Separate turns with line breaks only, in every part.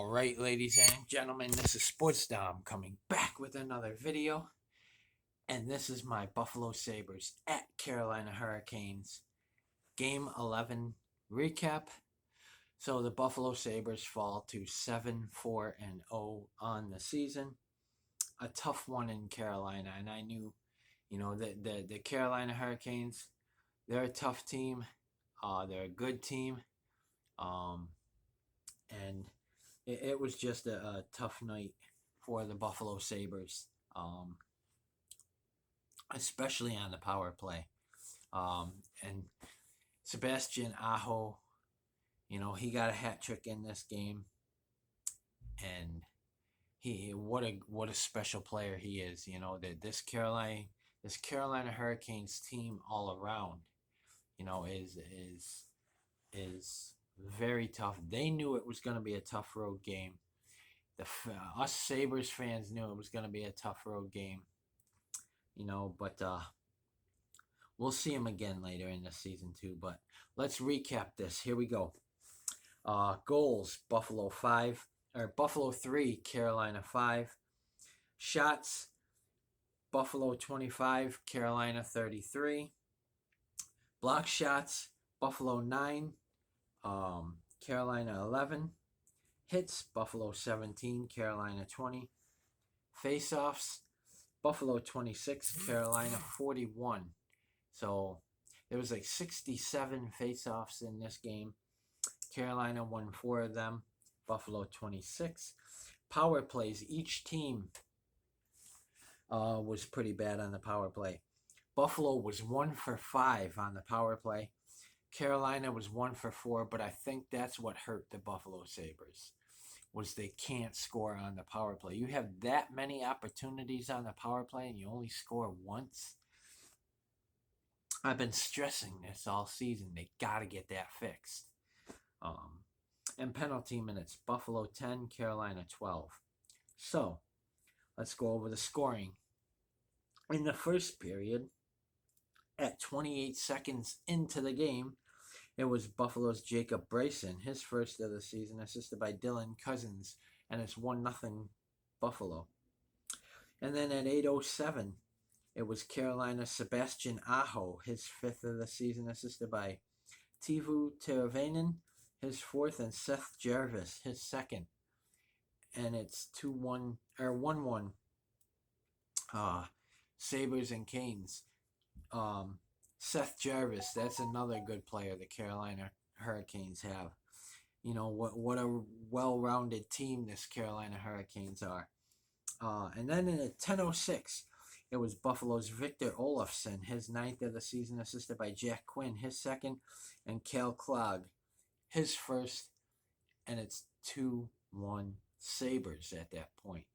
All right, ladies and gentlemen, this is Sports Dom coming back with another video. And this is my Buffalo Sabres at Carolina Hurricanes Game 11 recap. So the Buffalo Sabres fall to 7-4-0 on the season. A tough one in Carolina. And I knew, the Carolina Hurricanes, they're a tough team. They're a good team. And it was just a tough night for the Buffalo Sabres, especially on the power play. And Sebastian Aho, he got a hat trick in this game, and what a special player he is. That this Carolina Hurricanes team all around, is very tough. They knew it was going to be a tough road game. Us Sabres fans knew it was going to be a tough road game, but we'll see them again later in the season too. But let's recap this. Here we go. Goals: Buffalo 3, Carolina 5. Shots: Buffalo 25, Carolina 33. Block shots: Buffalo 9, Carolina 11. Hits: Buffalo 17, Carolina 20. Face-offs: Buffalo 26, Carolina 41. So there was like 67 face-offs in this game. Carolina won 4 of them. Buffalo 26. Power plays: each team was pretty bad on the power play. Buffalo was 1 for 5 on the power play. Carolina was 1 for 4, but I think that's what hurt the Buffalo Sabres, was they can't score on the power play. You have that many opportunities on the power play and you only score once. I've been stressing this all season. They got to get that fixed. And penalty minutes: Buffalo 10, Carolina 12. So let's go over the scoring. In the first period, at 28 seconds into the game, it was Buffalo's Jacob Brayson, his first of the season, assisted by Dylan Cousins, and it's 1-0 Buffalo. And then at 8:07, it was Carolina's Sebastian Aho, his 5th of the season, assisted by Teuvo Teravainen, his 4th, and Seth Jarvis, his 2nd. And it's 1-1 Sabres and Canes. Seth Jarvis, that's another good player the Carolina Hurricanes have. What a well-rounded team this Carolina Hurricanes are. And then in 10:06, it was Buffalo's Victor Olofsson, his 9th of the season, assisted by Jack Quinn, his 2nd, and Cal Clog, his 1st, and it's 2-1 Sabres at that point.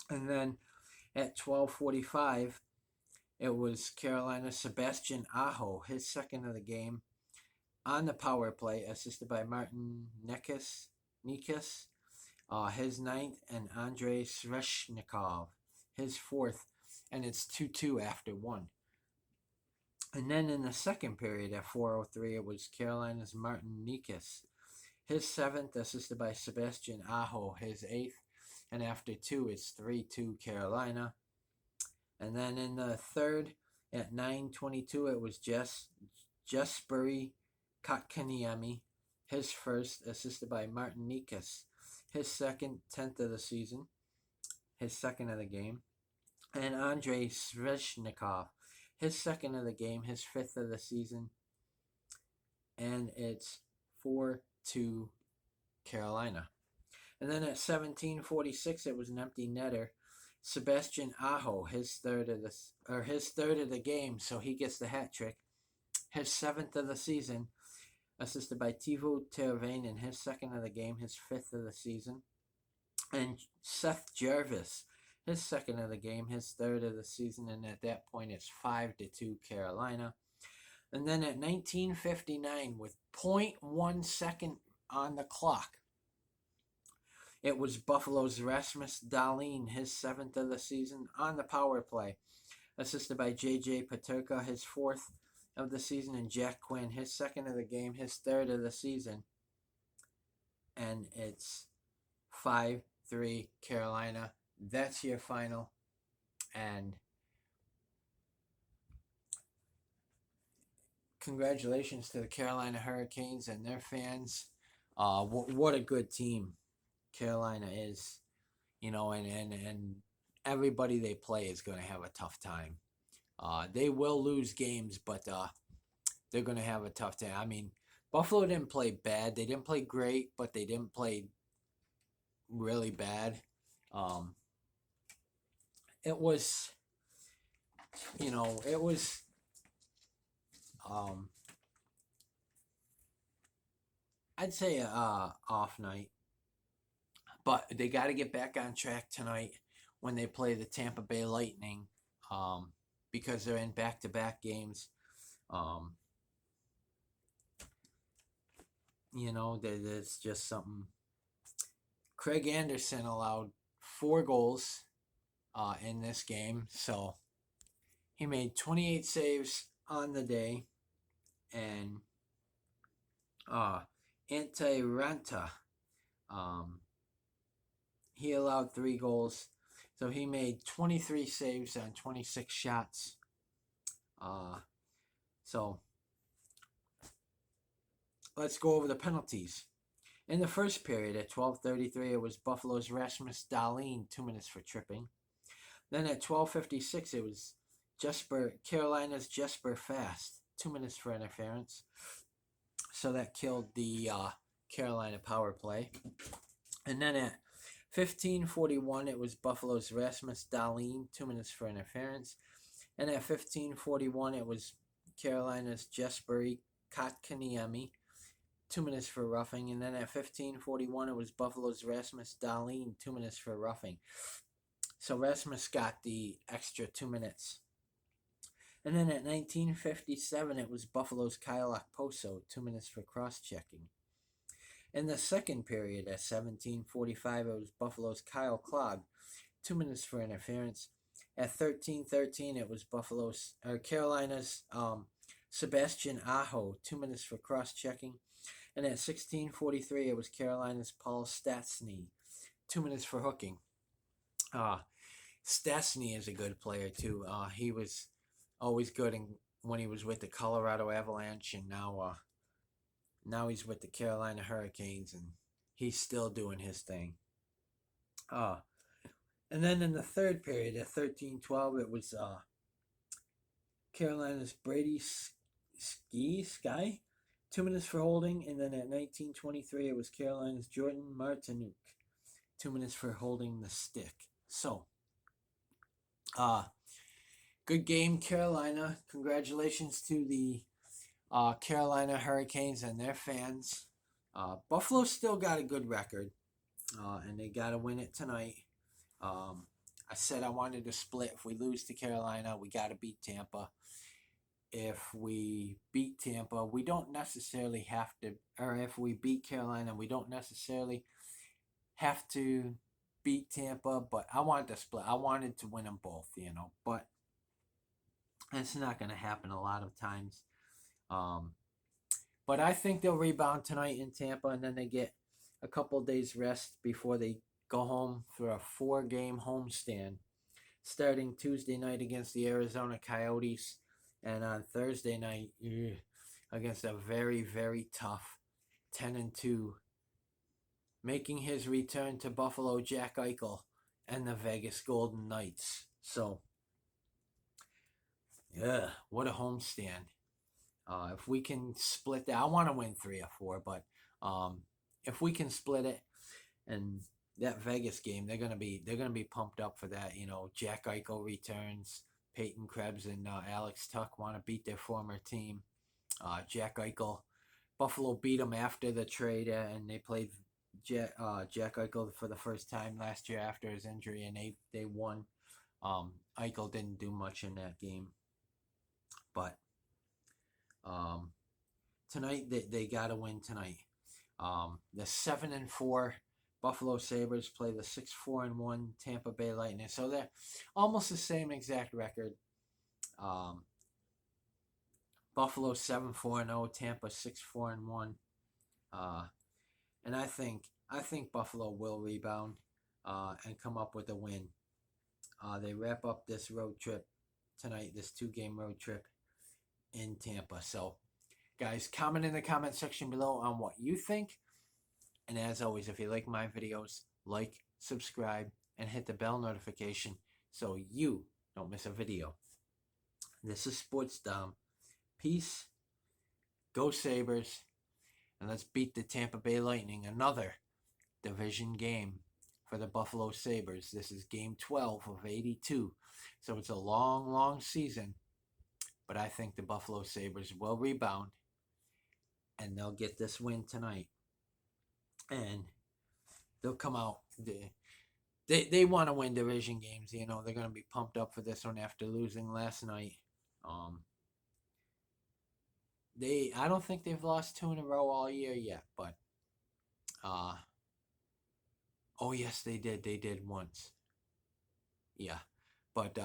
And then at 12:45, it was Carolina's Sebastian Aho, his 2nd of the game, on the power play, assisted by Martin Necas, his 9th, and Andrei Sveshnikov, his 4th, and it's 2-2 after 1. And then in the second period at 4:03, it was Carolina's Martin Necas, his 7th, assisted by Sebastian Aho, his 8th, and after 2, it's 3-2 Carolina. And then in the third, at 9:22, it was Jesperi Kotkaniemi, his 1st, assisted by Martin Necas, his 2nd, 10th of the season, his 2nd of the game, and Andrei Sveshnikov, his 2nd of the game, his 5th of the season, and it's 4-2 Carolina. And then at 17:46, it was an empty netter. Sebastian Aho, his third of the game, so he gets the hat trick. His 7th of the season, assisted by Teuvo Teravainen, his 2nd of the game, his 5th of the season. And Seth Jarvis, his 2nd of the game, his 3rd of the season, and at that point it's 5-2 Carolina. And then at 19:59, with 0.1 second on the clock, it was Buffalo's Rasmus Dahlin, his 7th of the season, on the power play, assisted by J.J. Paterka, his 4th of the season, and Jack Quinn, his 2nd of the game, his 3rd of the season. And it's 5-3 Carolina. That's your final. And congratulations to the Carolina Hurricanes and their fans. What a good team Carolina is. And everybody they play is going to have a tough time. They will lose games, but they're going to have a tough time. I mean, Buffalo didn't play bad. They didn't play great, but they didn't play really bad. Um, it was, it was, um, I'd say a off night, but they got to get back on track tonight when they play the Tampa Bay Lightning, um, because they're in back-to-back games. Um, there's just something. Craig Anderson allowed 4 goals in this game, so he made 28 saves on the day, and Ante Ranta, he allowed 3 goals, so he made 23 saves on 26 shots. So let's go over the penalties. In the first period at 12:33, it was Buffalo's Rasmus Dahlin, 2 minutes for tripping. Then at 12:56, it was Carolina's Jesper Fast, 2 minutes for interference. So that killed the Carolina power play. And then at 15:41, it was Buffalo's Rasmus Dahlin, 2 minutes for interference. And at 15:41, it was Carolina's Jesperi Kotkaniemi, 2 minutes for roughing. And then at 15:41, it was Buffalo's Rasmus Dahlin, 2 minutes for roughing. So Rasmus got the extra 2 minutes. And then at 19:57, it was Buffalo's Kyle Okposo, 2 minutes for cross-checking. In the second period at 17:45, it was Buffalo's Kyle Clog, 2 minutes for interference. At 13:13, it was Carolina's Sebastian Aho, 2 minutes for cross-checking. And at 16:43, it was Carolina's Paul Stastny, 2 minutes for hooking. Stastny is a good player too. He was always good when he was with the Colorado Avalanche, and now he's with the Carolina Hurricanes, and he's still doing his thing. And then in the third period at 13:12, it was Carolina's Brady Sky, 2 minutes for holding. And then at 19:23, it was Carolina's Jordan Martinook, 2 minutes for holding the stick. So, good game, Carolina. Congratulations to the Carolina Hurricanes and their fans. Buffalo still got a good record, and they got to win it tonight. I said I wanted to split. If we lose to Carolina, we got to beat Tampa. If we beat Tampa, we don't necessarily have to, or if we beat Carolina, we don't necessarily have to beat Tampa, but I wanted to split. I wanted to win them both, but it's not going to happen a lot of times. But I think they'll rebound tonight in Tampa, and then they get a couple days rest before they go home for a 4-game homestand, starting Tuesday night against the Arizona Coyotes, and on Thursday night against a very, very tough 10-2, making his return to Buffalo, Jack Eichel and the Vegas Golden Knights. So, yeah, what a homestand. If we can split that, I want to win 3 or 4, but if we can split it, and that Vegas game, they're gonna be pumped up for that. Jack Eichel returns. Peyton Krebs and Alex Tuch want to beat their former team. Jack Eichel, Buffalo beat them after the trade, and they played Jack Eichel for the first time last year after his injury, and they won. Eichel didn't do much in that game, but tonight they got to win tonight. The 7-4 Buffalo Sabres play the 6-4-1 Tampa Bay Lightning, so they're almost the same exact record. Buffalo 7-4-0, Tampa 6-4-1. And I I think Buffalo will rebound and come up with a win. They wrap up this road trip tonight, this 2-game road trip in Tampa. So, guys, comment in the comment section below on what you think. And as always, if you like my videos, like, subscribe, and hit the bell notification so you don't miss a video. This is Sports Dom. Peace. Go Sabres. And let's beat the Tampa Bay Lightning. Another division game for the Buffalo Sabres. This is game 12 of 82. So it's a long, long season. But I think the Buffalo Sabres will rebound. And they'll get this win tonight. And they'll come out. They want to win division games. You know, they're going to be pumped up for this one after losing last night. I don't think they've lost 2 in a row all year yet, but oh yes, they did. They did once. Yeah, but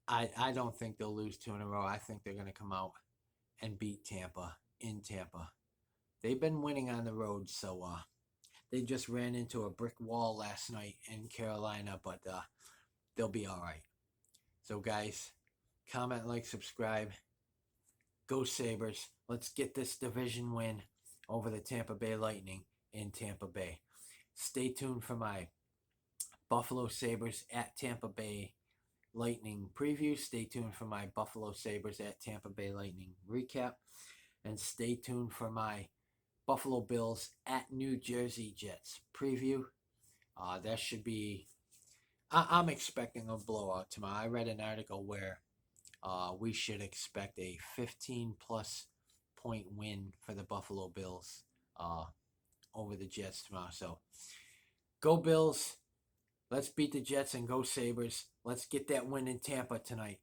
I don't think they'll lose 2 in a row. I think they're going to come out and beat Tampa in Tampa. They've been winning on the road, so they just ran into a brick wall last night in Carolina, but they'll be all right. So guys, comment, like, subscribe. Go Sabres. Let's get this division win over the Tampa Bay Lightning in Tampa Bay. Stay tuned for my Buffalo Sabres at Tampa Bay Lightning preview. Stay tuned for my Buffalo Sabres at Tampa Bay Lightning recap. And stay tuned for my Buffalo Bills at New Jersey Jets preview. That should be... I'm expecting a blowout tomorrow. I read an article where we should expect a 15-plus point win for the Buffalo Bills over the Jets tomorrow. So, go Bills. Let's beat the Jets and go Sabres. Let's get that win in Tampa tonight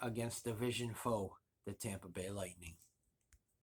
against division foe, the Tampa Bay Lightning.